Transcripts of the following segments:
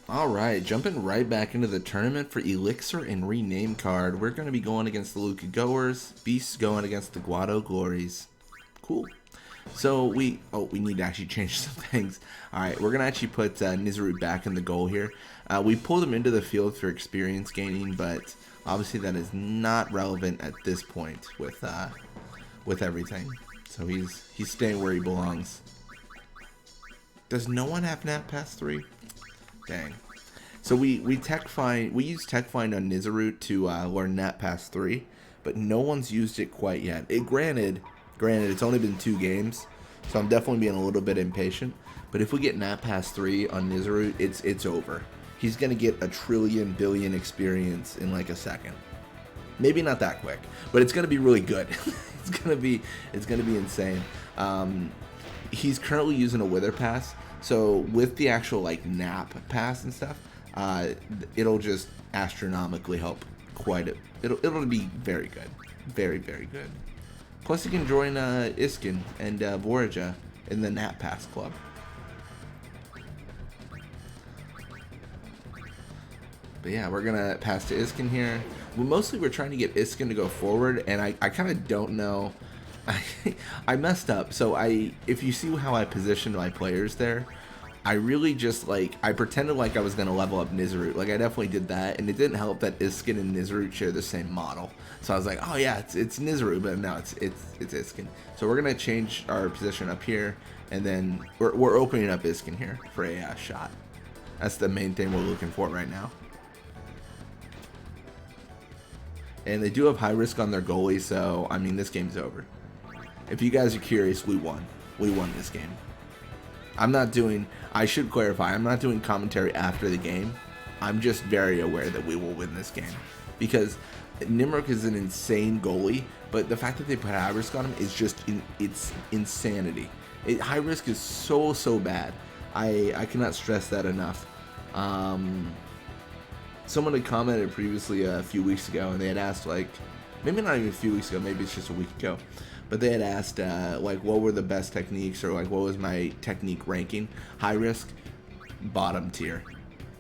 Alright, jumping right back into the tournament for Elixir and Rename card. We're going to be going against the Luca Goers, Beasts going against the Guado Glories. Cool. So we need to actually change some things. Alright, we're going to actually put Nizarut back in the goal here. We pulled him into the field for experience gaining, but obviously that is not relevant at this point with everything. So he's staying where he belongs. Does no one have Nat Pass 3? Dang. So we use Tech Find on Nizarut to learn Nat Pass 3, but no one's used it quite yet. Granted, it's only been 2 games, so I'm definitely being a little bit impatient. But if we get Nat Pass 3 on Nizarut, it's over. He's gonna get a trillion billion experience in like a second. Maybe not that quick, but it's gonna be really good. it's gonna be insane. He's currently using a Wither Pass, so with the actual like Nap Pass and stuff, it'll just astronomically help quite a. It'll be very good, very good. Plus, you can join Iskin and Vorija in the Nap Pass club. But yeah, we're gonna pass to Iskin here. Well, mostly we're trying to get Iskin to go forward, and I kind of don't know. I messed up. So if you see how I positioned my players there, I really just I pretended like I was gonna level up Nizarut. Like I definitely did that, and it didn't help that Iskin and Nizarut share the same model. So I was like, oh yeah, it's Nizarut, but no, it's Iskin. So we're gonna change our position up here, and then we're opening up Iskin here for a shot. That's the main thing we're looking for right now. And they do have high risk on their goalie, so I mean this game's over. If you guys are curious, we won. We won this game. I should clarify, I'm not doing commentary after the game. I'm just very aware that we will win this game. Because Nimrok is an insane goalie, but the fact that they put high risk on him is just, it's insanity. High risk is so bad. I cannot stress that enough. Someone had commented previously a few weeks ago, and they had asked, maybe not even a few weeks ago, maybe it's just a week ago, but they had asked what were the best techniques, or what was my technique ranking. High risk, bottom tier.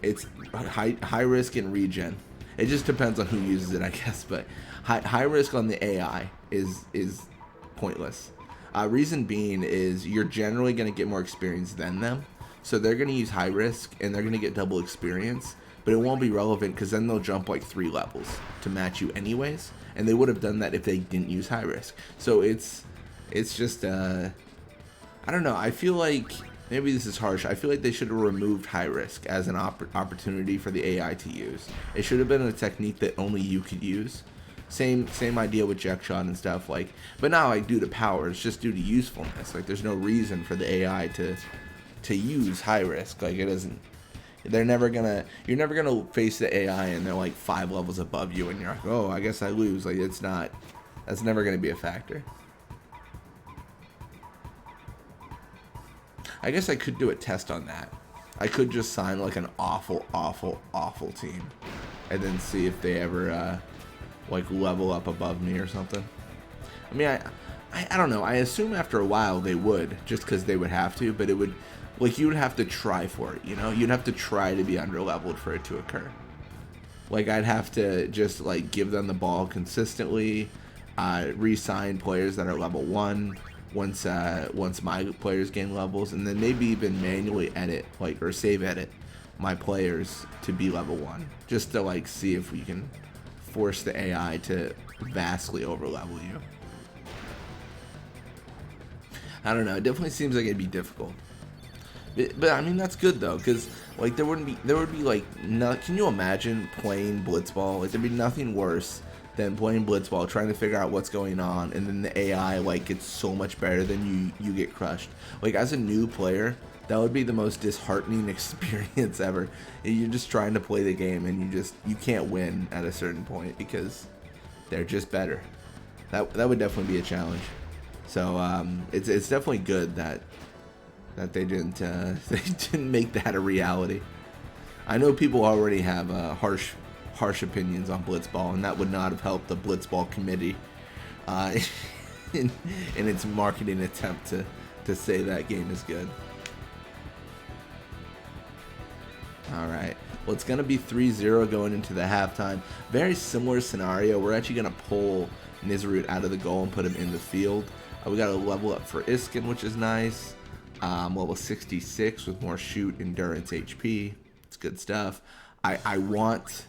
It's high risk and regen. It just depends on who uses it, I guess, but high risk on the AI is pointless. Reason being is you're generally going to get more experience than them, so they're going to use high risk and they're going to get double experience, but it won't be relevant because then they'll jump 3 levels to match you anyways, and they would have done that if they didn't use high risk. So it's just I don't know. I feel like maybe this is harsh. I feel like they should have removed high risk as an opportunity for the AI to use. It should have been a technique that only you could use. Same idea with Jack Shot and stuff, but not due to power. It's just due to usefulness. There's no reason for the AI to use high risk. It doesn't. You're never gonna face the AI and they're 5 levels above you and you're like, oh, I guess I lose. That's never gonna be a factor. I guess I could do a test on that. I could just sign an awful team and then see if they ever level up above me or something. I mean, I don't know. I assume after a while they would, just because they would have to, but it would. You would have to try for it, You'd have to try to be underleveled for it to occur. I'd have to just, give them the ball consistently, re-sign players that are level 1 once my players gain levels, and then maybe even manually edit, or save edit my players to be level 1, just to, see if we can force the AI to vastly overlevel you. I don't know, it definitely seems like it'd be difficult. But I mean that's good though, because there would be no. Can you imagine playing Blitzball? There'd be nothing worse than playing Blitzball, trying to figure out what's going on, and then the AI gets so much better than you get crushed. As a new player, that would be the most disheartening experience ever. You're just trying to play the game and you can't win at a certain point because they're just better. That would definitely be a challenge. So it's definitely good that they didn't make that a reality. I know people already have harsh opinions on Blitzball, and that would not have helped the Blitzball committee in its marketing attempt to say that game is good. All right. Well, it's going to be 3-0 going into the halftime. Very similar scenario. We're actually going to pull Nizarut out of the goal and put him in the field. We got a level up for Iskin, which is nice. Level 66 with more shoot, endurance, HP. It's good stuff. I want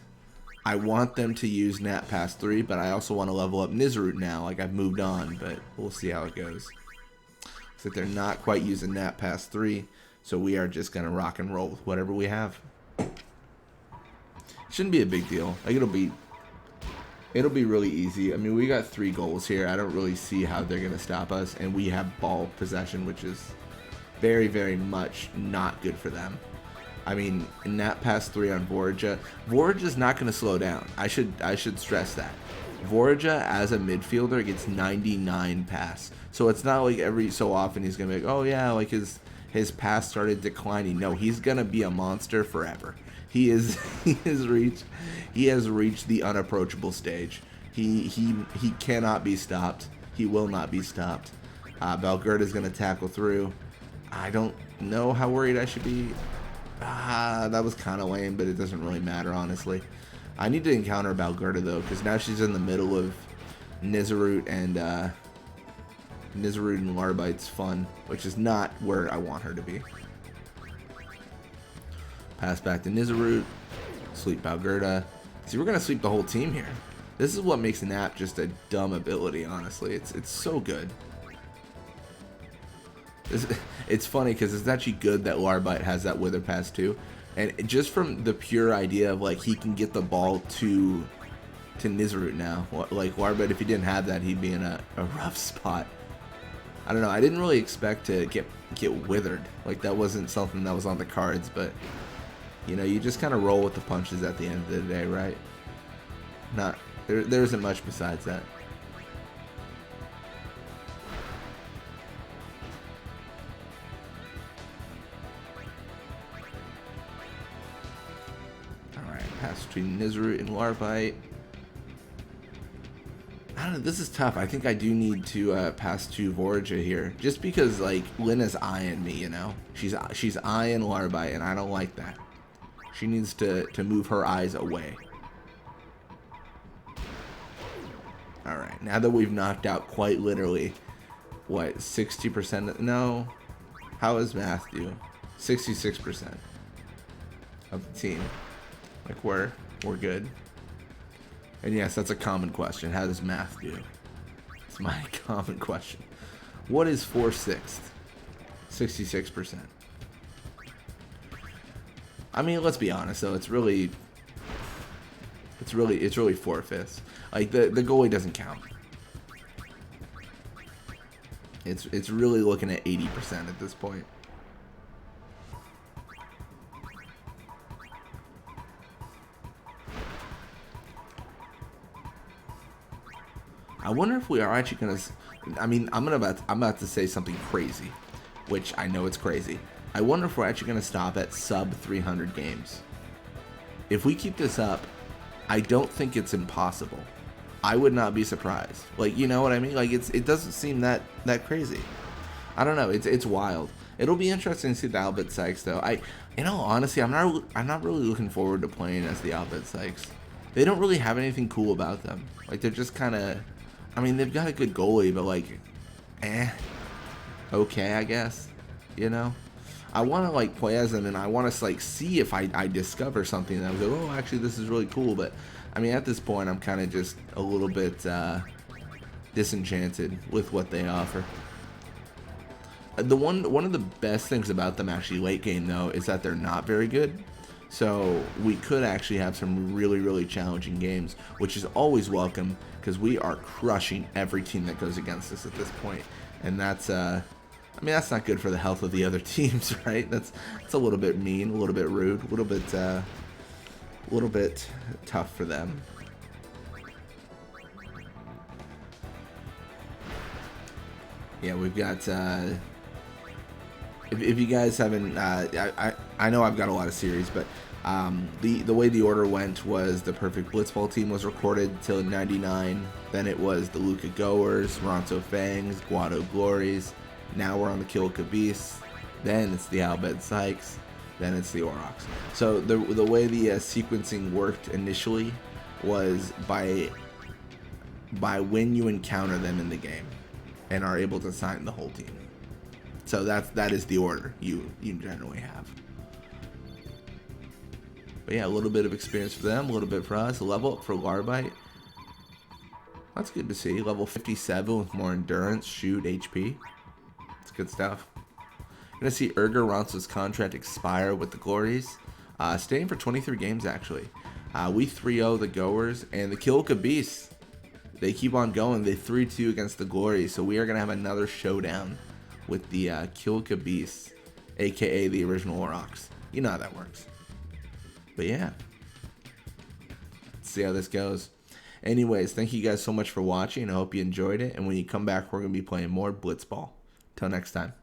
them to use Nat Pass 3, but I also want to level up Nizarut now. Like, I've moved on, but we'll see how it goes. So they're not quite using Nat Pass 3, so we are just going to rock and roll with whatever we have. Shouldn't be a big deal. Like, it'll be really easy. I mean, we got 3 goals here. I don't really see how they're going to stop us, and we have ball possession, which is very, very much not good for them. I mean, in that pass 3 on Vorja, Vorja's not going to slow down. I should stress that. Vorja, as a midfielder, gets 99 pass. So it's not like every so often he's going to be like, oh yeah, like his pass started declining. No, he's going to be a monster forever. He has reached the unapproachable stage. He cannot be stopped. He will not be stopped. Valgerda's going to tackle through. I don't know how worried I should be. That was kind of lame, but it doesn't really matter, honestly. I need to encounter Valgerda, though, because now she's in the middle of Nizarut and Larbite's fun, which is not where I want her to be. Pass back to Nizarut. Sweep Valgerda. See, we're going to sweep the whole team here. This is what makes Nap just a dumb ability, honestly. It's so good. It's funny because it's actually good that Larbite has that Wither Pass too. And just from the pure idea of, like, he can get the ball to Nizarut now. Like, Larbite, if he didn't have that, he'd be in a rough spot. I don't know. I didn't really expect to get withered. Like, that wasn't something that was on the cards. But, you know, you just kind of roll with the punches at the end of the day, right? There isn't much besides that. Pass between Nizarut and Larbite. I don't know, this is tough. I think I do need to pass to Vorja here. Just because, like, Lina's eyeing me, you know? She's eyeing Larbite, and I don't like that. She needs to move her eyes away. Alright, now that we've knocked out quite literally, what, 60%? No. How is math do? 66% of the team. Like, we're good. And yes, that's a common question. How does math do? It's my common question. What is 4/6? 66%. I mean, let's be honest though. It's really 4/5. Like, the goalie doesn't count. It's really looking at 80% at this point. I wonder if we are actually gonna. I mean, I'm about to say something crazy, which I know it's crazy. I wonder if we're actually gonna stop at sub 300 games. If we keep this up, I don't think it's impossible. I would not be surprised. Like, you know what I mean? Like, it doesn't seem that crazy. I don't know. It's wild. It'll be interesting to see the Albert Sykes though. In all honesty, I'm not really looking forward to playing as the Albert Sykes. They don't really have anything cool about them. Like, they're just kind of. I mean, they've got a good goalie, but, like, okay, I guess, you know? I want to, like, play as them, and I want to, like, see if I discover something, and I go, oh, actually, this is really cool, but, I mean, at this point, I'm kind of just a little bit disenchanted with what they offer. One of the best things about them, actually, late game, though, is that they're not very good. So we could actually have some really, really challenging games, which is always welcome because we are crushing every team that goes against us at this point. And that's, I mean, that's not good for the health of the other teams, right? That's a little bit mean, a little bit rude, a little bit tough for them. Yeah, we've got, if you guys haven't, I know I've got a lot of series, but the way the order went was the Perfect Blitzball team was recorded till 99. Then it was the Luca Goers, Ronto Fangs, Guado Glories. Now we're on the Kilika Beasts. Then it's the Albed Sykes. then it's the Aurochs. So the way the sequencing worked initially was by when you encounter them in the game and are able to assign the whole team. So that is the order you generally have. But yeah, a little bit of experience for them, a little bit for us. A level up for Larbite. That's good to see. Level 57 with more endurance, shoot, HP. It's good stuff. Gonna see Urger Ronso's contract expire with the Glories. Staying for 23 games actually. We 3-0 the Goers, and the Kilika Beasts, they keep on going. They 3-2 against the Glories, so we are gonna have another showdown with the Kilika Beasts, aka the original Aurochs. You know how that works. But yeah, let's see how this goes. Anyways, thank you guys so much for watching. I hope you enjoyed it, and when you come back, we're gonna be playing more Blitzball. Till next time.